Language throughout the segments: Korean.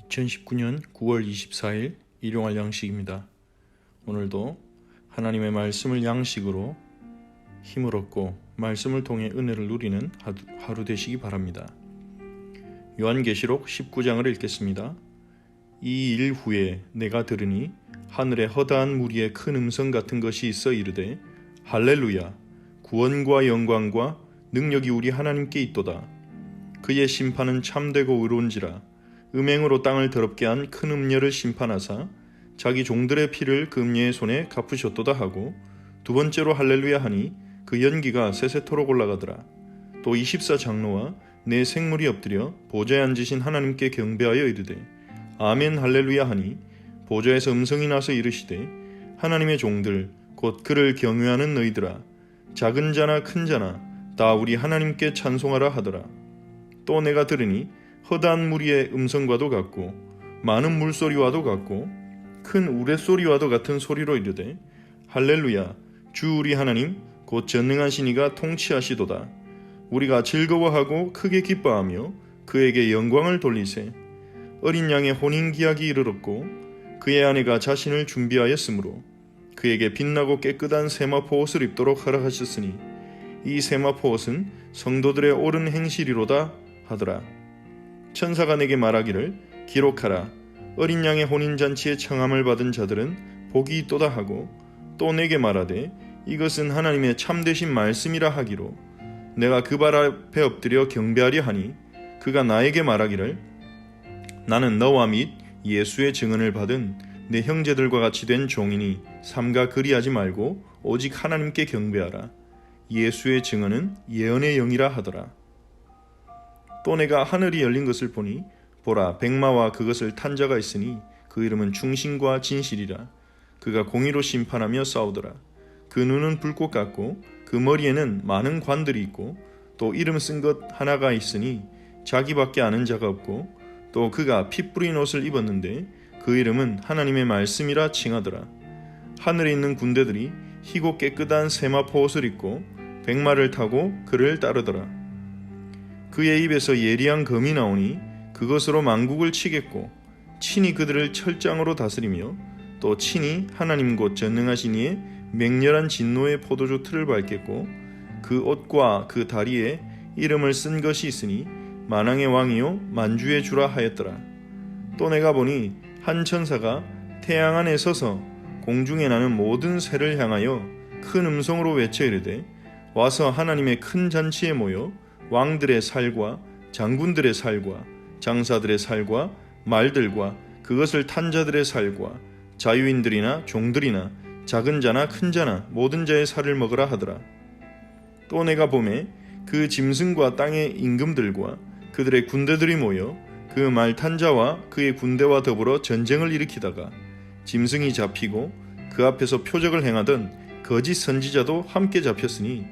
2019년 9월 24일 일용할 양식입니다. 오늘도 하나님의 말씀을 양식으로 힘을 얻고 말씀을 통해 은혜를 누리는 하루 되시기 바랍니다. 요한계시록 19장을 읽겠습니다. 이 일 후에 내가 들으니 하늘에 허다한 무리의 큰 음성 같은 것이 있어 이르되 할렐루야 구원과 영광과 능력이 우리 하나님께 있도다. 그의 심판은 참되고 의로운지라. 음행으로 땅을 더럽게 한 큰 음녀를 심판하사 자기 종들의 피를 그 음녀의 손에 갚으셨도다 하고 두 번째로 할렐루야 하니 그 연기가 세세토록 올라가더라. 또 24장로와 네 생물이 엎드려 보좌에 앉으신 하나님께 경배하여 이르되 아멘 할렐루야 하니 보좌에서 음성이 나서 이르시되 하나님의 종들 곧 그를 경외하는 너희들아 작은 자나 큰 자나 다 우리 하나님께 찬송하라 하더라. 또 내가 들으니 허다한 무리의 음성과도 같고 많은 물소리와도 같고 큰 우레소리와도 같은 소리로 이르되 할렐루야 주 우리 하나님 곧 전능하신 이가 통치하시도다. 우리가 즐거워하고 크게 기뻐하며 그에게 영광을 돌리세. 어린 양의 혼인기약이 이르렀고 그의 아내가 자신을 준비하였으므로 그에게 빛나고 깨끗한 세마포 옷을 입도록 허락하셨으니 이 세마포 옷은 성도들의 옳은 행실이로다 하더라. 천사가 내게 말하기를 기록하라. 어린 양의 혼인잔치에 청함을 받은 자들은 복이 있도다 하고 또 내게 말하되 이것은 하나님의 참되신 말씀이라 하기로 내가 그 발 앞에 엎드려 경배하려 하니 그가 나에게 말하기를 나는 너와 및 예수의 증언을 받은 내 형제들과 같이 된 종이니 삼가 그리하지 말고 오직 하나님께 경배하라. 예수의 증언은 예언의 영이라 하더라. 또 내가 하늘이 열린 것을 보니 보라 백마와 그것을 탄 자가 있으니 그 이름은 충신과 진실이라. 그가 공의로 심판하며 싸우더라. 그 눈은 불꽃 같고 그 머리에는 많은 관들이 있고 또 이름 쓴 것 하나가 있으니 자기밖에 아는 자가 없고 또 그가 피 뿌린 옷을 입었는데 그 이름은 하나님의 말씀이라 칭하더라. 하늘에 있는 군대들이 희고 깨끗한 세마포 옷을 입고 백마를 타고 그를 따르더라. 그의 입에서 예리한 검이 나오니 그것으로 만국을 치겠고 친히 그들을 철장으로 다스리며 또 친히 하나님 곧 전능하신 이의 맹렬한 진노의 포도주 틀을 밟겠고 그 옷과 그 다리에 이름을 쓴 것이 있으니 만왕의 왕이요 만주의 주라 하였더라. 또 내가 보니 한 천사가 태양 안에 서서 공중에 나는 모든 새를 향하여 큰 음성으로 외쳐 이르되 와서 하나님의 큰 잔치에 모여 왕들의 살과 장군들의 살과 장사들의 살과 말들과 그것을 탄 자들의 살과 자유인들이나 종들이나 작은 자나 큰 자나 모든 자의 살을 먹으라 하더라. 또 내가 보매 그 짐승과 땅의 임금들과 그들의 군대들이 모여 그 말 탄 자와 그의 군대와 더불어 전쟁을 일으키다가 짐승이 잡히고 그 앞에서 표적을 행하던 거짓 선지자도 함께 잡혔으니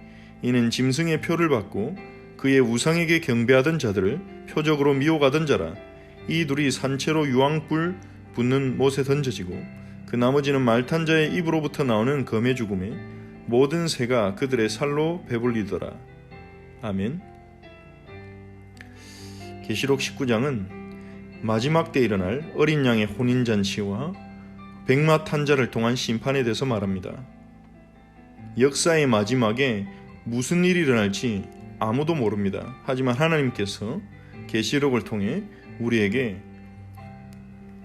이는 짐승의 표를 받고 그의 우상에게 경배하던 자들을 표적으로 미혹하던 자라. 이 둘이 산채로 유황불 붙는 못에 던져지고 그 나머지는 말탄 자의 입으로부터 나오는 검의 죽음에 모든 새가 그들의 살로 배불리더라. 아멘. 계시록 19장은 마지막 때 일어날 어린 양의 혼인잔치와 백마 탄 자를 통한 심판에 대해서 말합니다. 역사의 마지막에 무슨 일이 일어날지 아무도 모릅니다. 하지만 하나님께서 계시록을 통해 우리에게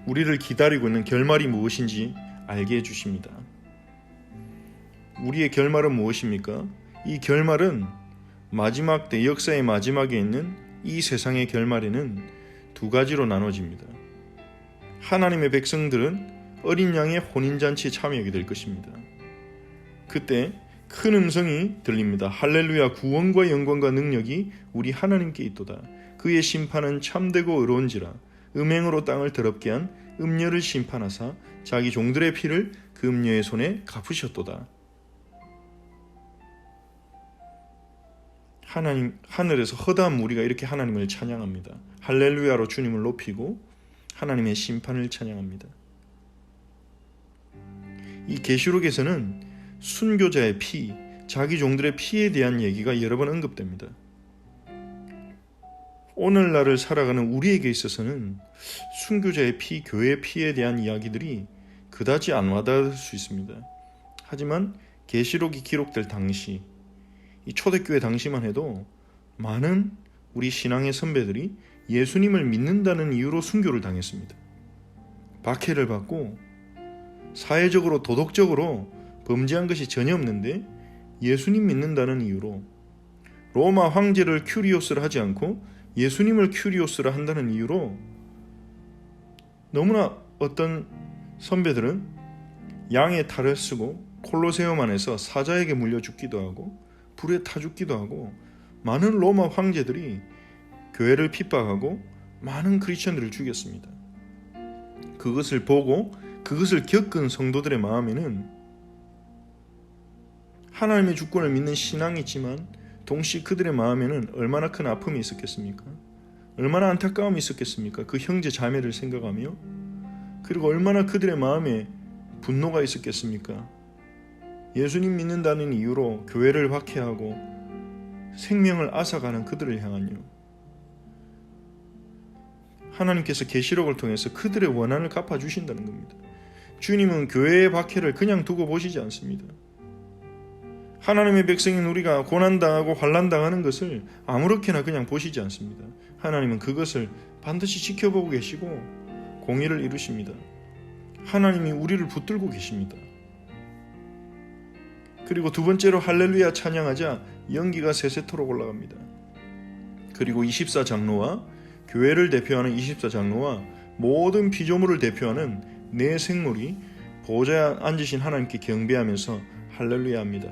우리를 기다리고 있는 결말이 무엇인지 알게 해주십니다. 우리의 결말은 무엇입니까? 이 결말은 마지막 때 역사의 마지막에 있는 이 세상의 결말에는 두 가지로 나눠집니다. 하나님의 백성들은 어린 양의 혼인잔치에 참여하게 될 것입니다. 그때 큰 음성이 들립니다. 할렐루야 구원과 영광과 능력이 우리 하나님께 있도다. 그의 심판은 참되고 의로운지라. 음행으로 땅을 더럽게 한 음녀를 심판하사 자기 종들의 피를 그 음녀의 손에 갚으셨도다. 하늘에서 허다한 무리가 이렇게 하나님을 찬양합니다. 할렐루야로 주님을 높이고 하나님의 심판을 찬양합니다. 이 계시록에서는 순교자의 피, 자기 종들의 피에 대한 얘기가 여러 번 언급됩니다. 오늘날을 살아가는 우리에게 있어서는 순교자의 피, 교회의 피에 대한 이야기들이 그다지 안 와닿을 수 있습니다. 하지만 계시록이 기록될 당시, 이 초대교회 당시만 해도 많은 우리 신앙의 선배들이 예수님을 믿는다는 이유로 순교를 당했습니다. 박해를 받고 사회적으로 도덕적으로 범죄한 것이 전혀 없는데 예수님 믿는다는 이유로 로마 황제를 큐리오스를 하지 않고 예수님을 큐리오스를 한다는 이유로 너무나 어떤 선배들은 양의 탈을 쓰고 콜로세움 안에서 사자에게 물려 죽기도 하고 불에 타 죽기도 하고 많은 로마 황제들이 교회를 핍박하고 많은 크리스천들을 죽였습니다. 그것을 보고 그것을 겪은 성도들의 마음에는 하나님의 주권을 믿는 신앙이 있지만 동시에 그들의 마음에는 얼마나 큰 아픔이 있었겠습니까? 얼마나 안타까움이 있었겠습니까? 그 형제 자매를 생각하며 그리고 얼마나 그들의 마음에 분노가 있었겠습니까? 예수님 믿는다는 이유로 교회를 박해하고 생명을 앗아가는 그들을 향하여 하나님께서 계시록을 통해서 그들의 원한을 갚아주신다는 겁니다. 주님은 교회의 박해를 그냥 두고 보시지 않습니다. 하나님의 백성인 우리가 고난당하고 환난당하는 것을 아무렇게나 그냥 보시지 않습니다. 하나님은 그것을 반드시 지켜보고 계시고 공의를 이루십니다. 하나님이 우리를 붙들고 계십니다. 그리고 두 번째로 할렐루야 찬양하자 연기가 세세토록 올라갑니다. 그리고 24장로와 교회를 대표하는 24장로와 모든 피조물을 대표하는 네 생물이 보좌에 앉으신 하나님께 경배하면서 할렐루야 합니다.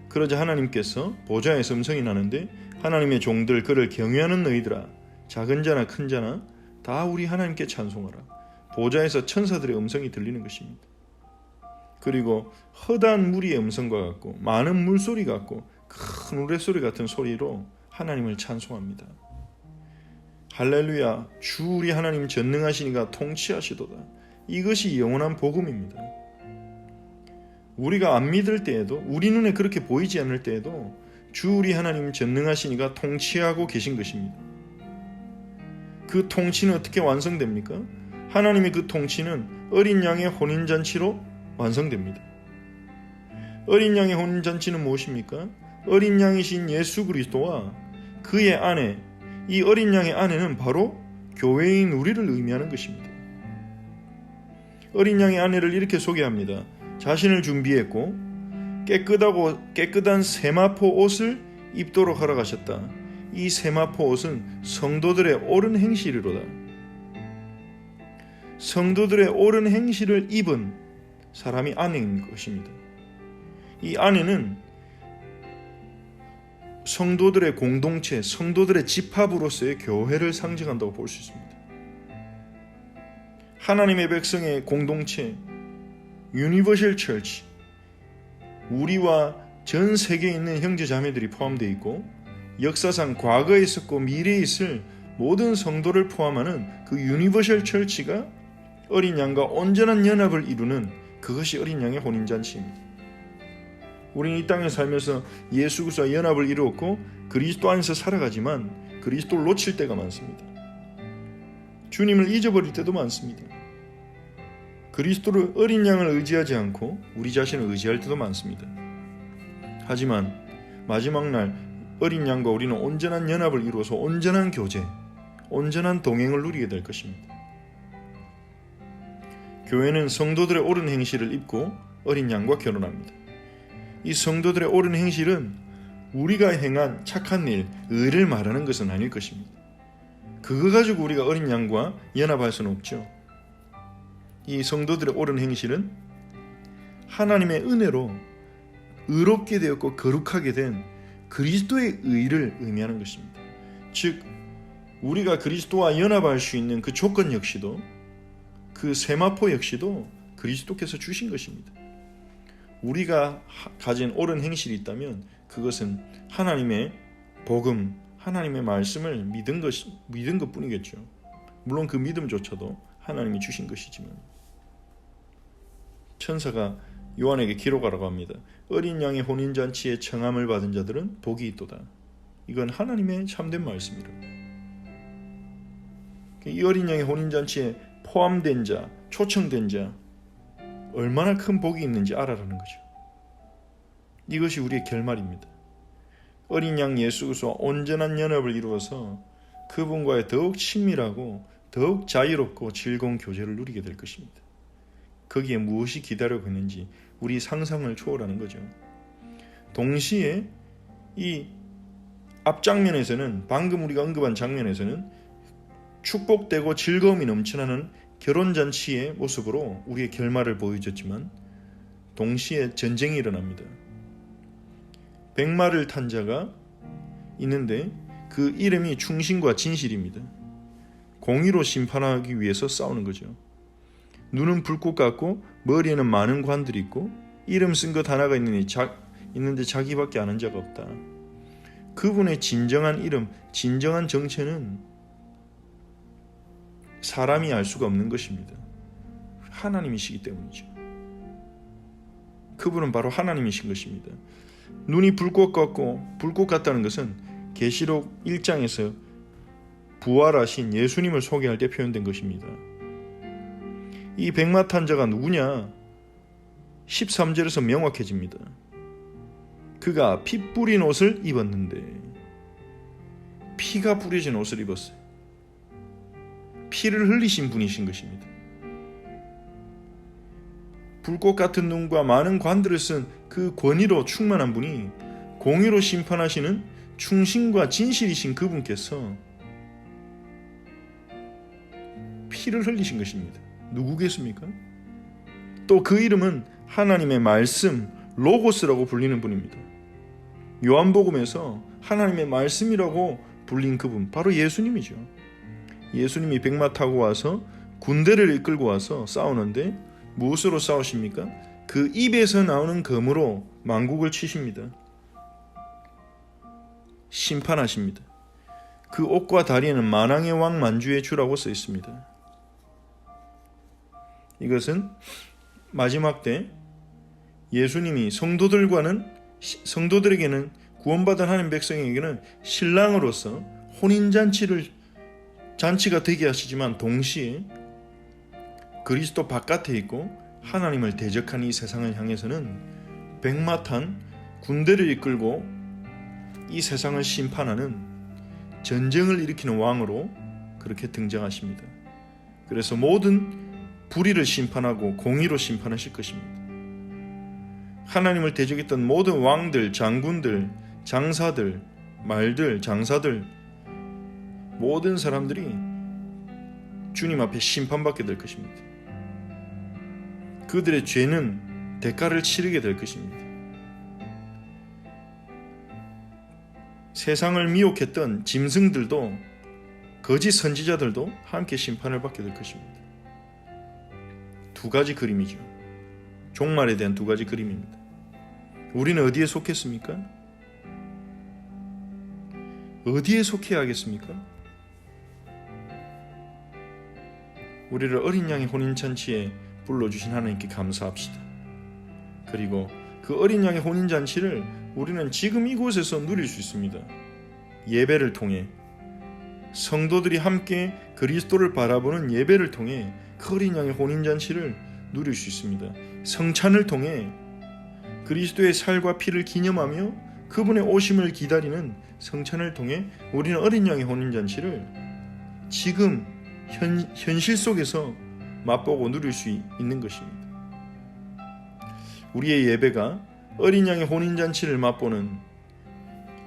그러자 하나님께서 보좌에서 음성이 나는데 하나님의 종들 그를 경외하는 너희들아 작은 자나 큰 자나 다 우리 하나님께 찬송하라. 보좌에서 천사들의 음성이 들리는 것입니다. 그리고 허다한 무리의 음성과 같고 많은 물소리 같고 큰 우레소리 같은 소리로 하나님을 찬송합니다. 할렐루야 주 우리 하나님 전능하시니가 통치하시도다. 이것이 영원한 복음입니다. 우리가 안 믿을 때에도 우리 눈에 그렇게 보이지 않을 때에도 주 우리 하나님 전능하시니가 통치하고 계신 것입니다. 그 통치는 어떻게 완성됩니까? 하나님의 그 통치는 어린 양의 혼인잔치로 완성됩니다. 어린 양의 혼인잔치는 무엇입니까? 어린 양이신 예수 그리스도와 그의 아내, 이 어린 양의 아내는 바로 교회인 우리를 의미하는 것입니다. 어린 양의 아내를 이렇게 소개합니다. 자신을 준비했고 깨끗한 세마포 옷을 입도록 하러 가셨다. 이 세마포 옷은 성도들의 옳은 행실이로다. 성도들의 옳은 행실을 입은 사람이 아내인 것입니다. 이 아내는 성도들의 공동체, 성도들의 집합으로서의 교회를 상징한다고 볼 수 있습니다. 하나님의 백성의 공동체, 유니버셜 처치, 우리와 전 세계에 있는 형제 자매들이 포함되어 있고 역사상 과거에 있었고 미래에 있을 모든 성도를 포함하는 그 유니버셜 처치가 어린 양과 온전한 연합을 이루는 그것이 어린 양의 혼인잔치입니다. 우리는 이 땅에 살면서 예수 그리스도와 연합을 이루었고 그리스도 안에서 살아가지만 그리스도를 놓칠 때가 많습니다. 주님을 잊어버릴 때도 많습니다. 그리스도를 어린 양을 의지하지 않고 우리 자신을 의지할 때도 많습니다. 하지만 마지막 날 어린 양과 우리는 온전한 연합을 이루어서 온전한 교제, 온전한 동행을 누리게 될 것입니다. 교회는 성도들의 옳은 행실을 입고 어린 양과 결혼합니다. 이 성도들의 옳은 행실은 우리가 행한 착한 일, 의를 말하는 것은 아닐 것입니다. 그거 가지고 우리가 어린 양과 연합할 수는 없죠. 이 성도들의 옳은 행실은 하나님의 은혜로 의롭게 되었고 거룩하게 된 그리스도의 의를 의미하는 것입니다. 즉 우리가 그리스도와 연합할 수 있는 그 조건 역시도 그 세마포 역시도 그리스도께서 주신 것입니다. 우리가 가진 옳은 행실이 있다면 그것은 하나님의 복음, 하나님의 말씀을 믿은 것뿐이겠죠. 물론 그 믿음조차도 하나님이 주신 것이지만 천사가 요한에게 기록하라고 합니다. 어린 양의 혼인잔치에 청함을 받은 자들은 복이 있도다. 이건 하나님의 참된 말씀이라. 이 어린 양의 혼인잔치에 포함된 자, 초청된 자 얼마나 큰 복이 있는지 알아라는 거죠. 이것이 우리의 결말입니다. 어린 양 예수 그리스도와 온전한 연합을 이루어서 그분과의 더욱 친밀하고 더욱 자유롭고 즐거운 교제를 누리게 될 것입니다. 거기에 무엇이 기다리고 있는지 우리 상상을 초월하는 거죠. 동시에 이 앞장면에서는, 방금 우리가 언급한 장면에서는 축복되고 즐거움이 넘쳐나는 결혼잔치의 모습으로 우리의 결말을 보여줬지만 동시에 전쟁이 일어납니다. 백마를 탄 자가 있는데 그 이름이 충신과 진실입니다. 공의로 심판하기 위해서 싸우는 거죠. 눈은 불꽃 같고 머리에는 많은 관들이 있고 이름 쓴 것 하나가 있는데 자기밖에 아는 자가 없다. 그분의 진정한 이름, 진정한 정체는 사람이 알 수가 없는 것입니다. 하나님이시기 때문이죠. 그분은 바로 하나님이신 것입니다. 눈이 불꽃 같고, 불꽃 같다는 것은 계시록 1장에서 부활하신 예수님을 소개할 때 표현된 것입니다. 이 백마 탄 자가 누구냐? 13절에서 명확해집니다. 그가 피 뿌린 옷을 입었는데, 피가 뿌려진 옷을 입었어요. 피를 흘리신 분이신 것입니다. 불꽃 같은 눈과 많은 관들을 쓴 그 권위로 충만한 분이 공의로 심판하시는 충신과 진실이신 그분께서 피를 흘리신 것입니다. 누구겠습니까? 또 그 이름은 하나님의 말씀, 로고스라고 불리는 분입니다. 요한복음에서 하나님의 말씀이라고 불린 그분, 바로 예수님이죠. 예수님이 백마 타고 와서 군대를 이끌고 와서 싸우는데 무엇으로 싸우십니까? 그 입에서 나오는 검으로 만국을 치십니다. 심판하십니다. 그 옷과 다리에는 만왕의 왕 만주의 주라고 써 있습니다. 이것은 마지막 때 예수님이 성도들에게는, 구원받은 하나님 백성에게는 신랑으로서 잔치가 되게 하시지만 동시에 그리스도 바깥에 있고 하나님을 대적한 이 세상을 향해서는 백마 탄 군대를 이끌고 이 세상을 심판하는, 전쟁을 일으키는 왕으로 그렇게 등장하십니다. 그래서 모든 불의를 심판하고 공의로 심판하실 것입니다. 하나님을 대적했던 모든 왕들, 장군들, 장사들, 말들, 장사들, 모든 사람들이 주님 앞에 심판받게 될 것입니다. 그들의 죄는 대가를 치르게 될 것입니다. 세상을 미혹했던 짐승들도, 거짓 선지자들도 함께 심판을 받게 될 것입니다. 두 가지 그림이죠. 종말에 대한 두 가지 그림입니다. 우리는 어디에 속했습니까? 어디에 속해야 하겠습니까? 우리를 어린 양의 혼인잔치에 불러주신 하나님께 감사합시다. 그리고 그 어린 양의 혼인잔치를 우리는 지금 이곳에서 누릴 수 있습니다. 예배를 통해, 성도들이 함께 그리스도를 바라보는 예배를 통해 그 어린 양의 혼인잔치를 누릴 수 있습니다. 성찬을 통해 그리스도의 살과 피를 기념하며 그분의 오심을 기다리는 성찬을 통해 우리는 어린 양의 혼인잔치를 지금 현실 속에서 맛보고 누릴 수 있는 것입니다. 우리의 예배가 어린 양의 혼인잔치를 맛보는,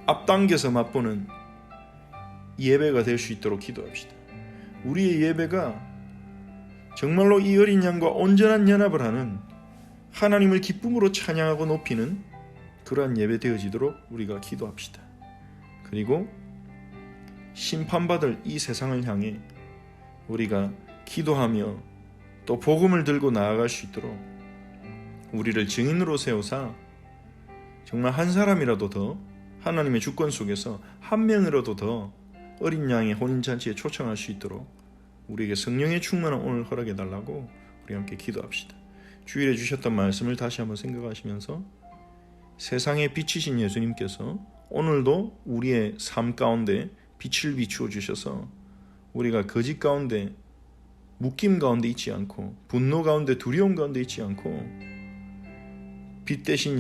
앞당겨서 맛보는 예배가 될 수 있도록 기도합시다. 우리의 예배가 정말로 이 어린 양과 온전한 연합을 하는, 하나님을 기쁨으로 찬양하고 높이는 그러한 예배 되어지도록 우리가 기도합시다. 그리고 심판받을 이 세상을 향해 우리가 기도하며 또 복음을 들고 나아갈 수 있도록 우리를 증인으로 세우사 정말 한 사람이라도 더 하나님의 주권 속에서 한 명이라도 더 어린 양의 혼인잔치에 초청할 수 있도록 우리에게 성령의 충만한 오늘 허락해 달라고 우리 함께 기도합시다. 주일에 주셨던 말씀을 다시 한번 생각하시면서 세상에 빛이신 예수님께서 오늘도 우리의 삶 가운데 빛을 비추어 주셔서 우리가 거짓 가운데, 묶임 가운데 있지 않고, 분노 가운데, 두려움 가운데 있지 않고, 빛 대신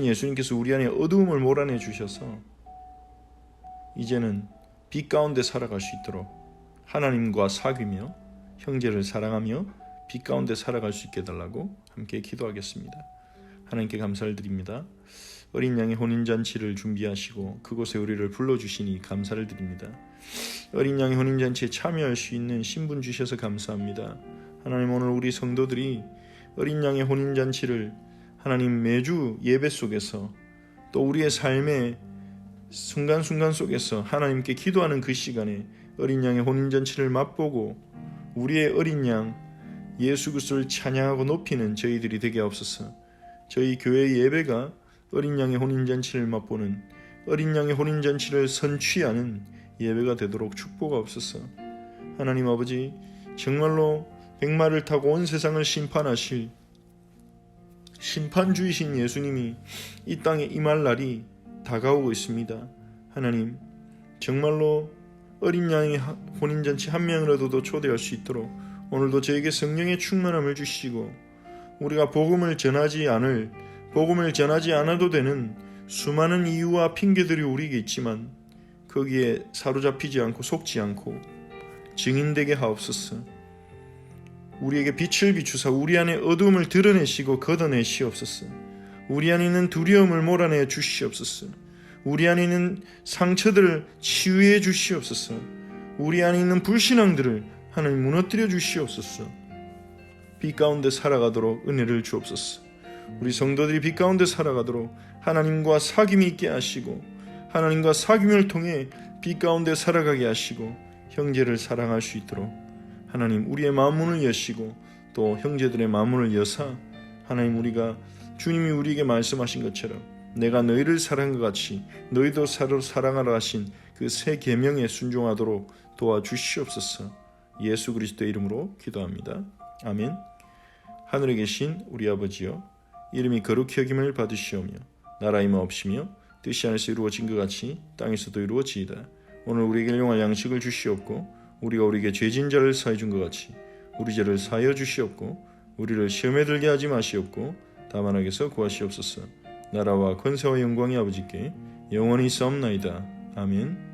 예수님께서 우리 안에 어두움을 몰아내 주셔서 이제는 빛 가운데 살아갈 수 있도록 하나님과 사귀며 형제를 사랑하며 빛 가운데 살아갈 수 있게 해달라고 함께 기도하겠습니다. 하나님께 감사를 드립니다. 어린 양의 혼인잔치를 준비하시고 그곳에 우리를 불러주시니 감사를 드립니다. 어린 양의 혼인잔치에 참여할 수 있는 신분 주셔서 감사합니다. 하나님, 오늘 우리 성도들이 어린 양의 혼인잔치를 하나님 매주 예배 속에서 또 우리의 삶의 순간순간 속에서 하나님께 기도하는 그 시간에 어린 양의 혼인잔치를 맛보고 우리의 어린 양 예수 그리스도를 찬양하고 높이는 저희들이 되게 하옵소서. 저희 교회의 예배가 어린 양의 혼인잔치를 맛보는, 어린 양의 혼인잔치를 선취하는 예배가 되도록 축복하옵소서. 하나님 아버지, 정말로 백마를 타고 온 세상을 심판하실 심판주이신 예수님이 이 땅에 임할 날이 다가오고 있습니다. 하나님, 정말로 어린 양의 혼인잔치 한 명이라도 초대할 수 있도록 오늘도 저에게 성령의 충만함을 주시고 우리가 복음을 전하지 않아도 되는 수많은 이유와 핑계들이 우리에게 있지만 거기에 사로잡히지 않고 속지 않고 증인되게 하옵소서. 우리에게 빛을 비추사 우리 안에 어두움을 드러내시고 걷어내시옵소서. 우리 안에 있는 두려움을 몰아내 주시옵소서. 우리 안에 있는 상처들을 치유해 주시옵소서. 우리 안에 있는 불신앙들을 하나님 무너뜨려 주시옵소서. 빛 가운데 살아가도록 은혜를 주옵소서. 우리 성도들이 빛 가운데 살아가도록 하나님과 사귐이 있게 하시고 하나님과 사귐을 통해 빛 가운데 살아가게 하시고 형제를 사랑할 수 있도록 하나님, 우리의 마음문을 여시고 또 형제들의 마음문을 여사 하나님, 우리가 주님이 우리에게 말씀하신 것처럼 내가 너희를 사랑한 것 같이 너희도 서로 사랑하라 하신 그 새 계명에 순종하도록 도와주시옵소서. 예수 그리스도의 이름으로 기도합니다. 아멘. 하늘에 계신 우리 아버지여, 이름이 거룩히 여김을 받으시오며 나라의 마옵시며 뜻이 하늘에서 이루어진 것 같이 땅에서도 이루어지이다. 오늘 우리에게 일용할 양식을 주시옵고 우리가 우리에게 죄진 자를 사해 준 것 같이 우리 죄를 사하여 주시옵고 우리를 시험에 들게 하지 마시옵고 다만 악에서 구하시옵소서. 나라와 권세와 영광이 아버지께 영원히 있사옵나이다. 아멘.